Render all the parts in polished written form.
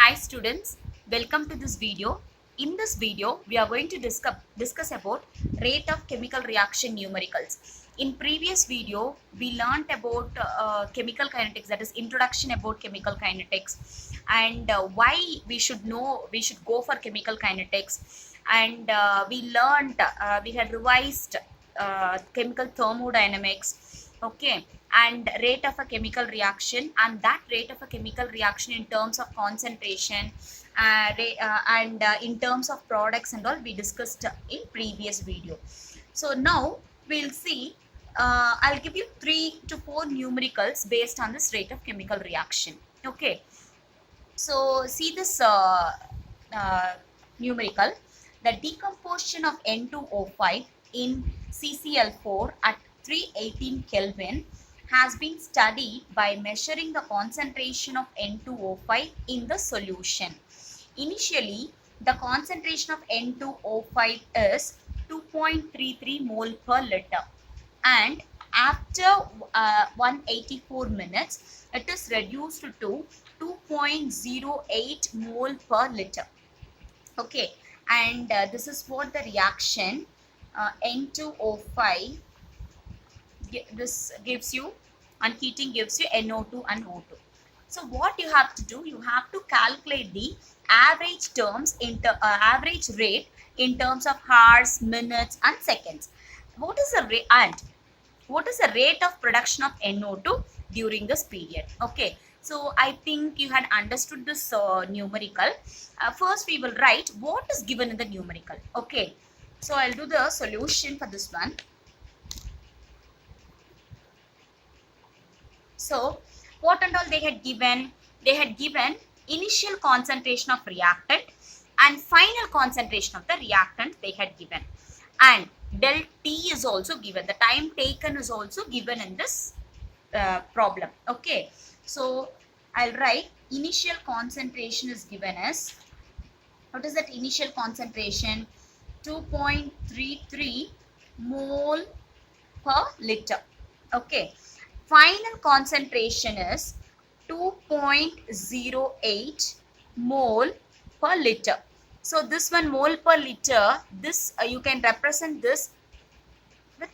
Hi students, welcome to this video. In this video, we are going to discuss about rate of chemical reaction numericals. In previous video, we learnt about chemical kinetics, that is introduction about chemical kinetics, and why we should go for chemical kinetics, and we had revised chemical thermodynamics, okay, and rate of a chemical reaction, and that rate of a chemical reaction in terms of concentration and in terms of products and all we discussed in previous video. So now we'll see, I'll give you 3 to 4 numericals based on this rate of chemical reaction. Okay, so see this numerical. The decomposition of N2O5 in CCl4 at 318 Kelvin has been studied by measuring the concentration of N2O5 in the solution. Initially, the concentration of N2O5 is 2.33 mole per liter, and after 184 minutes, it is reduced to 2.08 mole per liter. Okay, and this is what the reaction N2O5 this gives you, and heating gives you NO2 and O2. So what you have to do, you have to calculate the average terms average rate in terms of hours, minutes and seconds. What is the rate, and what is the rate of production of NO2 during this period? Okay, so I think you had understood this numerical. First we will write what is given in the numerical. Okay, so I'll do the solution for this one. So what and all they had given? They had given initial concentration of reactant and final concentration of the reactant they had given, and del T is also given. The time taken is also given in this problem. Okay, so I'll write initial concentration is given as, what is that initial concentration? 2.33 mole per liter. Okay, final concentration is 2.08 mole per liter. So this one mole per liter, this you can represent this with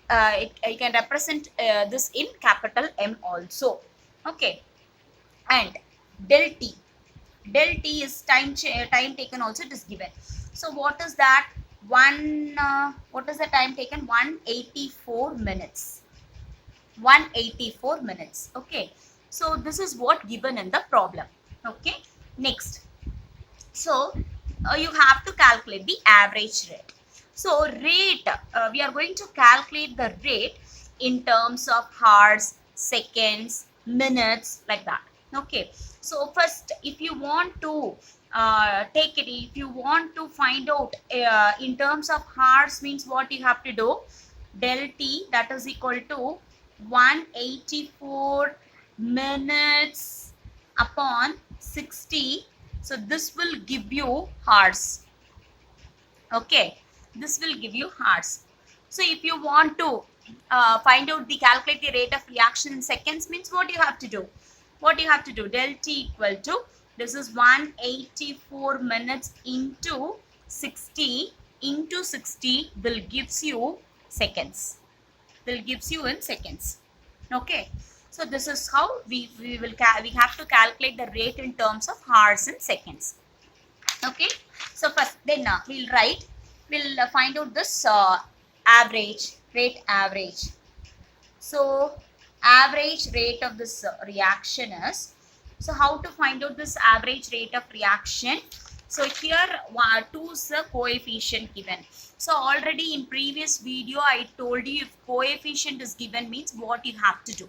you can represent this in capital M also. Okay, and del T is time taken also, it is given. So what is that? What is the time taken? 184 minutes. 184 minutes. Okay, so this is what given in the problem. Okay, next, so you have to calculate the average rate. So rate, we are going to calculate the rate in terms of hours, seconds, minutes, like that. Okay, so first if you want to if you want to find out in terms of hours, means what you have to do? Del T, that is equal to 184 minutes upon 60. So this will give you hours. Okay, this will give you hours. So if you want to find out the calculate the rate of reaction in seconds, means what you have to do? What you have to do? Del T equal to, this is 184 minutes into 60 will gives you seconds. Will gives you in seconds. Okay, so this is how we have to calculate the rate in terms of hours and seconds. Okay, so first then we'll find out this rate average. So average rate of this reaction is, so how to find out this average rate of reaction? So here 2 is the coefficient given. So already in previous video I told you, if coefficient is given means what you have to do.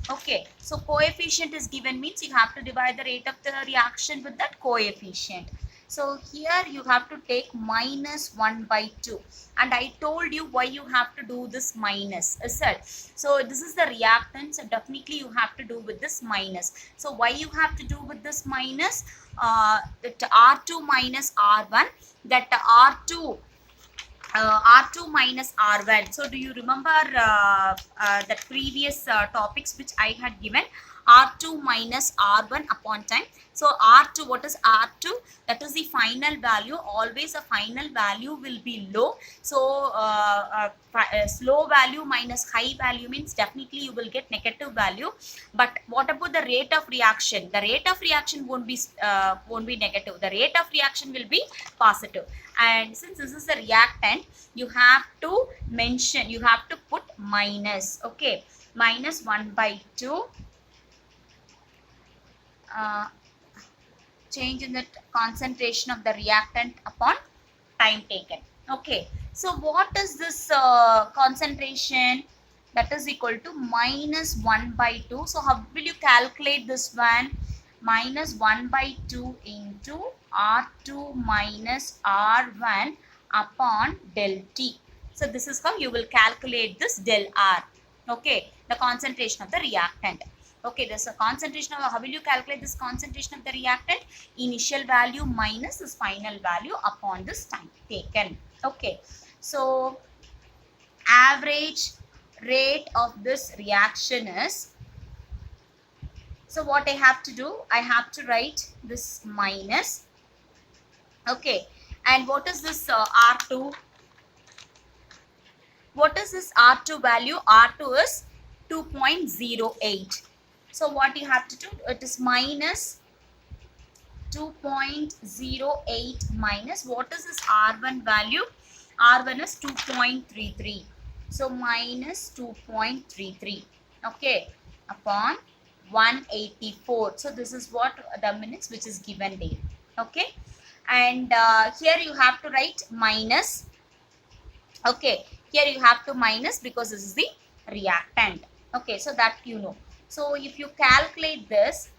Okay, so coefficient is given means you have to divide the rate of the reaction with that coefficient. So here you have to take minus 1/2, and I told you why you have to do this minus, is it? So this is the reactant, so definitely you have to do with this minus. So why you have to do with this minus? That R2 minus R1, that R2 minus R1. So do you remember the previous topics which I had given? R2 minus R1 upon time. So R2, what is R2? That is the final value. Always a final value will be low. So slow value minus high value means definitely you will get negative value. But what about the rate of reaction? The rate of reaction won't be negative. The rate of reaction will be positive. And since this is a reactant, you have to mention, you have to put minus. Okay, minus 1/2. Change in the concentration of the reactant upon time taken. Okay, so what is this concentration? That is equal to minus 1/2. So how will you calculate this one? Minus 1/2 into R2 minus R1 upon del T. So this is how you will calculate this del R. Okay, the concentration of the reactant. Okay, there's a concentration of, how will you calculate this concentration of the reactant? Initial value minus this final value upon this time taken. Okay, so average rate of this reaction is, so what I have to do, I have to write this minus. Okay, and what is this R2? What is this R2 value? R2 is 2.08. So what you have to do, it is minus 2.08 minus, what is this R1 value? R1 is 2.33. So minus 2.33. Okay, upon 184. So this is what the minutes which is given there. Okay, and here you have to write minus. Okay, here you have to minus because this is the reactant. Okay, so that you know. So if you calculate this,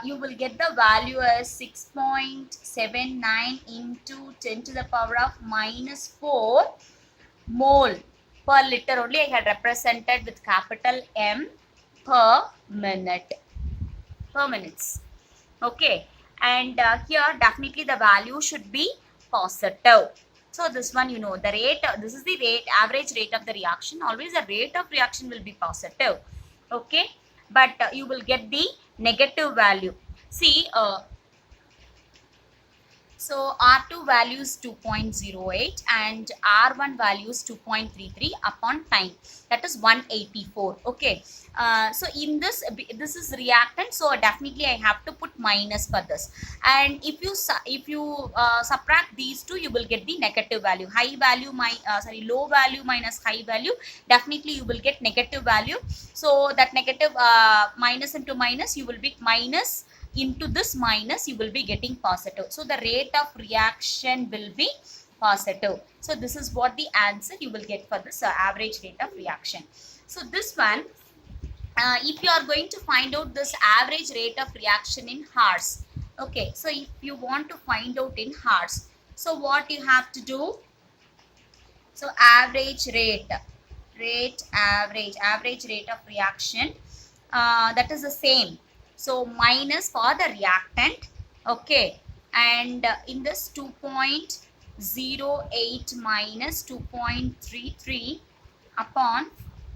you will get the value as 6.79 into 10 to the power of minus 4 mole per liter. Only I had represented with capital M per minute. Per minutes. Okay, and here definitely the value should be positive. So this one, you know, the rate, this is the rate, average rate of the reaction. Always the rate of reaction will be positive. Okay, but you will get the negative value. See, so R2 value is 2.08 and R1 value is 2.33 upon time. That is 184. Okay. So in this is reactant. So definitely I have to put minus for this. And if you subtract these two, you will get the negative value. High value low value minus high value. Definitely you will get negative value. So that negative minus into minus, you will be minus into this minus, you will be getting positive. So the rate of reaction will be positive. So this is what the answer you will get for this average rate of reaction. So this one, if you are going to find out this average rate of reaction in hours. Okay, so if you want to find out in hours, so what you have to do? So average rate of reaction, that is the same. So minus for the reactant. Okay, and in this 2.08 minus 2.33 upon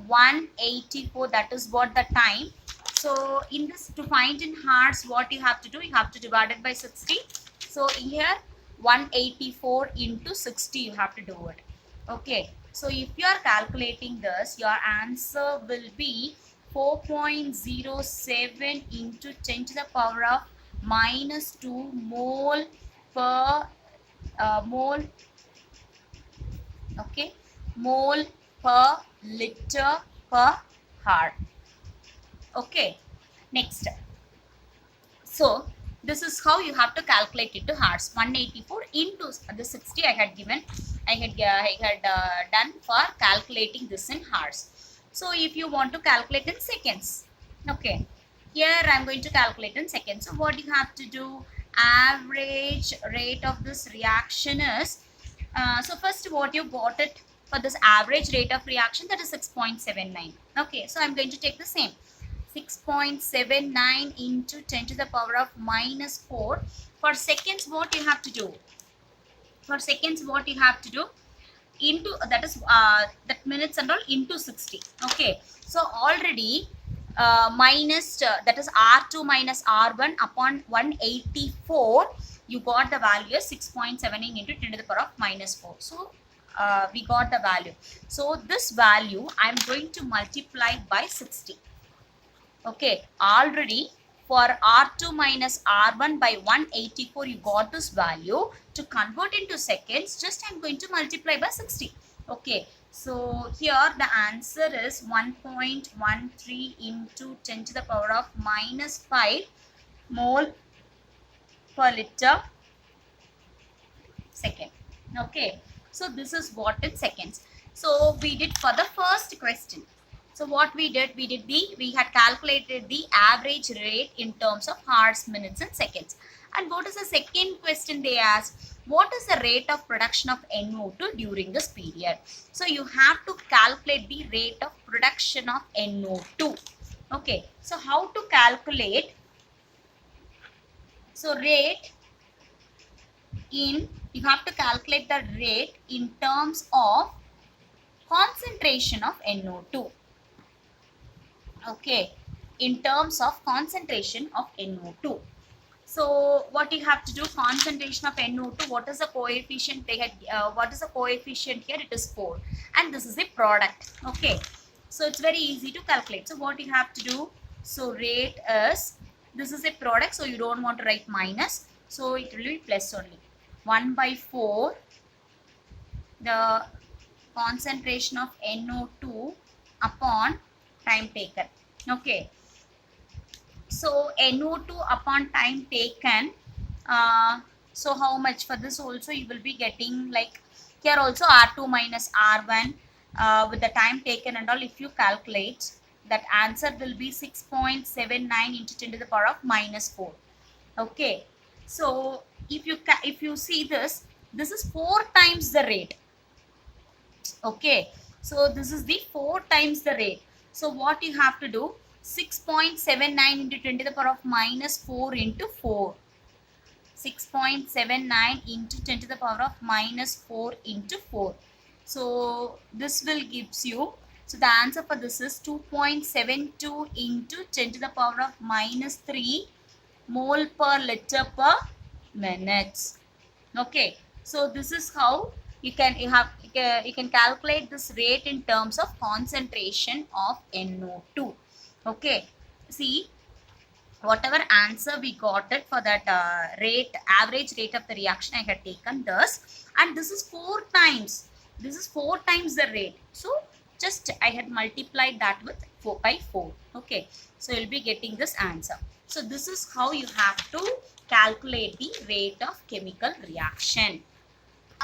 184, that is what the time. So in this, to find in hours, what you have to do, you have to divide it by 60. So here 184 into 60 you have to do it. Okay, so if you are calculating this, your answer will be 4.07 into 10 to the power of minus 2 mole per mole. Okay, mole per liter per hour. Okay, next. So this is how you have to calculate it to hours. 184 into the 60 I had given. I had done for calculating this in hours. So if you want to calculate in seconds, okay, here I am going to calculate in seconds. So what you have to do, average rate of this reaction is, so first what you got it for this average rate of reaction, that is 6.79. Okay, so I am going to take the same. 6.79 into 10 to the power of minus 4. For seconds, what you have to do? For seconds, what you have to do? Into, that is that minutes and all, into 60. Okay, so already that is R2 minus R1 upon 184, you got the value 6.79 into 10 to the power of minus 4. So we got the value. So this value I am going to multiply by 60. Okay, already for R2 minus R1 by 184, you got this value. To convert into seconds, just I am going to multiply by 60. Okay, so here the answer is 1.13 into 10 to the power of minus 5 mole per liter second. Okay, so this is what in seconds. So we did for the first question. So what we had calculated the average rate in terms of hours, minutes and seconds. And what is the second question they asked? What is the rate of production of NO2 during this period? So you have to calculate the rate of production of NO2. Okay, so how to calculate? So you have to calculate the rate in terms of concentration of NO2. Okay, in terms of concentration of NO2. So what you have to do, concentration of NO2, what is the coefficient they had, what is the coefficient here? It is 4 and this is a product. Okay, so it's very easy to calculate. So what you have to do, so rate is, this is a product, so you don't want to write minus, so it will be plus only. 1 by 4 the concentration of NO2 upon time taken. Okay, so NO2 upon time taken, so how much? For this also you will be getting, like here also R2 minus R1 with the time taken and all. If you calculate, that answer will be 6.79 into 10 to the power of minus 4. Okay, so if you see this is 4 times the rate. Okay, so this is the 4 times the rate. So what you have to do, 6.79 into 10 to the power of minus 4 into 4. 6.79 into 10 to the power of minus 4 into 4. So this will gives you, so the answer for this is 2.72 into 10 to the power of minus 3 mole per liter per minutes. Okay, so this is how you can calculate this rate in terms of concentration of NO2. Okay, see, whatever answer we got it for that average rate of the reaction, I had taken this, and this is 4 times. This is 4 times the rate. So just I had multiplied that with 4 by 4. Okay, so you'll be getting this answer. So this is how you have to calculate the rate of chemical reaction.